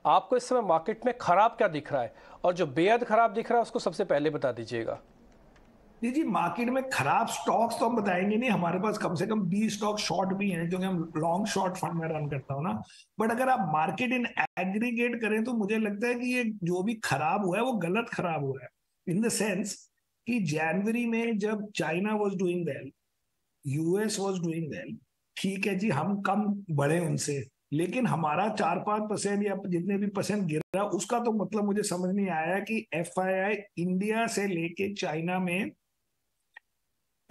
आपको इस समय मार्केट में खराब क्या दिख रहा है, और जो बेहद खराब दिख रहा है उसको सबसे पहले बता दीजिएगा। जी जी, मार्केट में खराब स्टॉक्स तो हम बताएंगे नहीं, हमारे पास कम से कम 20 स्टॉक शॉर्ट भी हैं, क्योंकि हम लॉन्ग शॉर्ट फंड में रन करता हूँ ना। बट अगर आप मार्केट इन एग्रीगेट करें तो मुझे लगता है कि ये जो भी खराब हुआ है वो गलत खराब हुआ है। इन द सेंस कि जनवरी में जब China was doing well, US was doing well, ठीक है जी, हम कम बढ़े उनसे, लेकिन हमारा 4-5% या जितने भी परसेंट गिरा, उसका तो मतलब मुझे समझ नहीं आया कि एफआईआई इंडिया से लेके चाइना में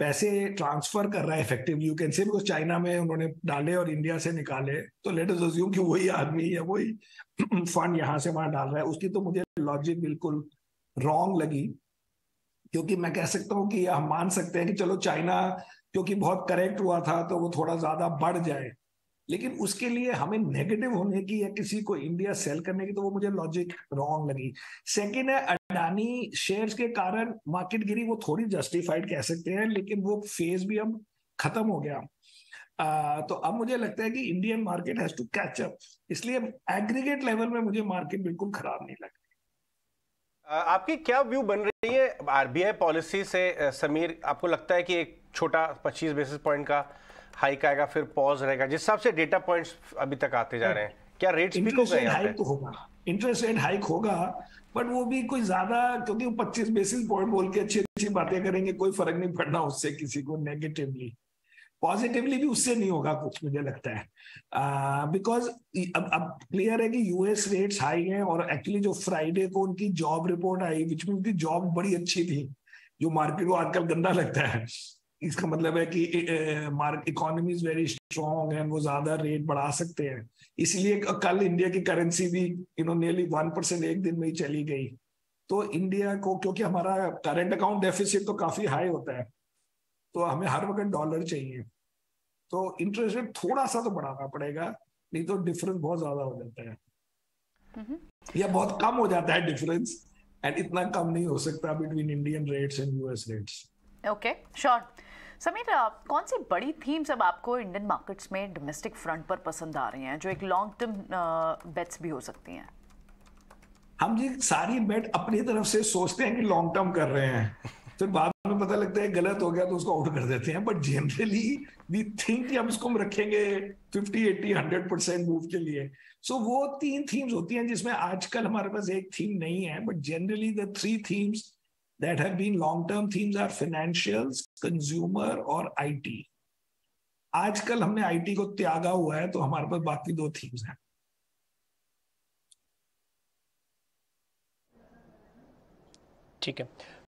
पैसे ट्रांसफर कर रहा है effectively, you can say, because China में उन्होंने डाले और इंडिया से निकाले, तो लेट अस अज्यूम कि वही आदमी या वही फंड यहां से वहां डाल रहा है। उसकी तो मुझे लॉजिक बिल्कुल रॉन्ग लगी, क्योंकि मैं कह सकता हूं कि हम मान सकते हैं कि चलो चाइना क्योंकि बहुत करेक्ट हुआ था तो वो थोड़ा ज्यादा बढ़ जाए, लेकिन उसके लिए हमें नेगेटिव होने की या किसी को इंडिया सेल करने की, तो वो मुझे लॉजिक रॉन्ग लगी। सेकंड है, अडानी शेयर्स के कारण मार्केट गिरी, वो थोड़ी जस्टिफाइड कह सकते हैं, लेकिन वो फेज भी अब खत्म हो गया। तो अब मुझे लगता है कि Indian market has to catch up, इसलिए एग्रीगेट लेवल में मुझे मार्केट बिल्कुल खराब नहीं लगती। आपकी क्या व्यू बन रही है आरबीआई पॉलिसी से समीर? आपको लगता है कि एक छोटा 25 बेसिस पॉइंट का हाइक आएगा, फिर पॉज रहेगा? जिस हिसाब से डेटा पॉइंट्स अभी तक आते जा रहे हैं, क्या रेट्स पीक हो इंटरेस्ट गए रेट यहाँ पे? हाइक तो होगा, इंटरेस्ट रेट हाइक होगा, बट वो भी कोई ज्यादा, क्योंकि वो 25 बेसिस पॉइंट बोल के अच्छी अच्छी बातें करेंगे, कोई फर्क नहीं पड़ना उससे किसी को नेगेटिवली। पॉजिटिवली भी उससे नहीं होगा कुछ, मुझे लगता है, बिकॉज अब क्लियर है कि यूएस रेट्स हाई हैं, और एक्चुअली जो फ्राइडे को उनकी job report I, which mean उनकी जॉब बड़ी अच्छी थी, जो मार्केट को आजकल गंदा लगता है। इसका मतलब है कि economy is very strong and वो ज्यादा रेट बढ़ा सकते हैं, इसलिए कल इंडिया की करेंसी भी नियरली 1% एक दिन में ही चली गई। तो इंडिया को, क्योंकि हमारा करंट अकाउंट डेफिसिट तो काफी हाई होता है, तो हमें हर वक्त डॉलर चाहिए, तो इंटरेस्ट रेट थोड़ा सा तो बढ़ाना पड़ेगा, नहीं तो डिफरेंस बहुत ज्यादा हो जाता है, या बहुत कम हो जाता है डिफरेंस, एंड इतना कम नहीं हो सकता between Indian rates and US rates. Okay, sure. Sameer, कौन सी बड़ी थीम्स अब आपको इंडियन मार्केट्स में डोमेस्टिक फ्रंट पर पसंद आ रही हैं, जो एक लॉन्ग टर्म बेट्स भी हो सकती हैं? हम जी सारी बेट अपनी तरफ से सोचते हैं कि लॉन्ग टर्म कर रहे हैं, फिर बाद में पता लगता है गलत हो गया तो उसको आउट कर देते हैं, बट जनरली वी थिंक कि हम इसको रखेंगे 50, 80, 100% मूव के लिए। सो वो 3 थीम्स होती हैं, जिसमें आजकल हमारे पास एक थीम नहीं है, but generally the 3 themes that have been long term themes are financials, consumer और आईटी। आजकल हमने आईटी को त्यागा हुआ है, तो हमारे पास बाकी 2 थीम्स हैं। ठीक है,